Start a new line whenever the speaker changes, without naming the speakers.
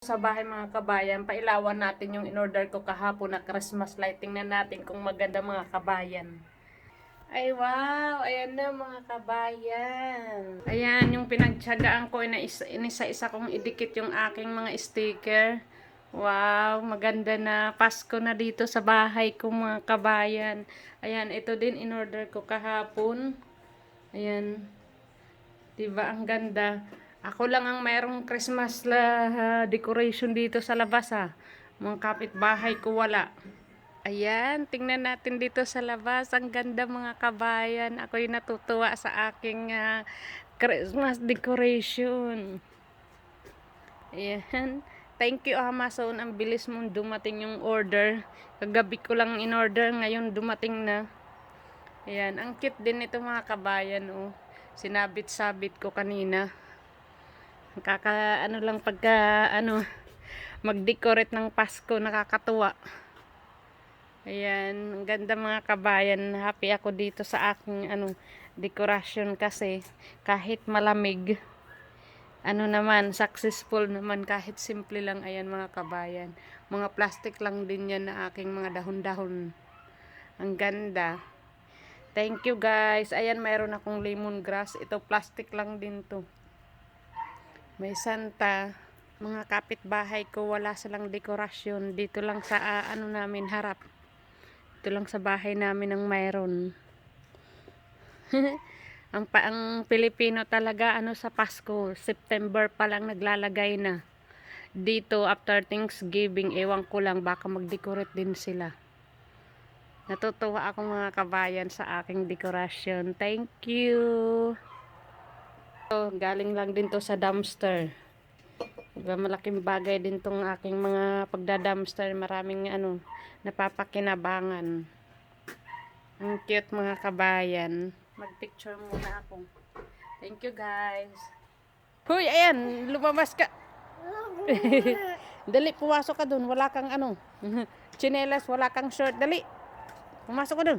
Sa bahay mga kabayan, pailawan natin yung in-order ko kahapon na Christmas lighting na natin kung maganda mga kabayan. Ay wow, ayan na mga kabayan. Ayan yung pinagtiyagaan ko, inisa-isa kong idikit yung aking mga sticker. Wow, maganda na. Pasko na dito sa bahay ko mga kabayan. Ayan, ito din in-order ko kahapon. Ayan. Diba ang ganda? Ako lang ang mayroong Christmas decoration dito sa labas ha. Mga kapitbahay ko wala. Ayan, tingnan natin dito sa labas. Ang ganda mga kabayan. Ako'y natutuwa sa aking Christmas decoration. Ayan. Thank you Amazon. Ang bilis mong dumating yung order. Kagabi ko lang in-order. Ngayon dumating na. Ayan. Ang cute din ito mga kabayan. Oh. Sinabit-sabit ko kanina. Ano lang pagka mag-decorate ng Pasko, nakakatuwa. Ayan, ang ganda mga kabayan. Happy ako dito sa aking dekorasyon kasi kahit malamig, naman, successful naman kahit simple lang. Ayan mga kabayan. Mga plastic lang din yan na aking mga dahon-dahon. Ang ganda. Thank you guys. Ayan, mayroon akong lemongrass. Ito plastic lang din to. May Santa. Mga kapitbahay ko wala silang dekorasyon. Dito lang sa namin harap. Dito lang sa bahay namin ang mayroon. ang Pilipino talaga sa Pasko, September pa lang naglalagay na. Dito after Thanksgiving, ewan ko lang baka mag-decorate din sila. Natutuwa ako mga kabayan sa aking dekorasyon. Thank you. Galing lang din to sa dumpster. Diba, malaking bagay din tong aking mga pagda-dumpster. Maraming napapakinabangan. Ang cute mga kabayan. Mag-picture muna ako. Thank you guys. Hoy, ayan, lumabas ka. Dali, pumasok ka dun. Wala kang tsinelas, wala kang short. Dali. Pumasok ka dun.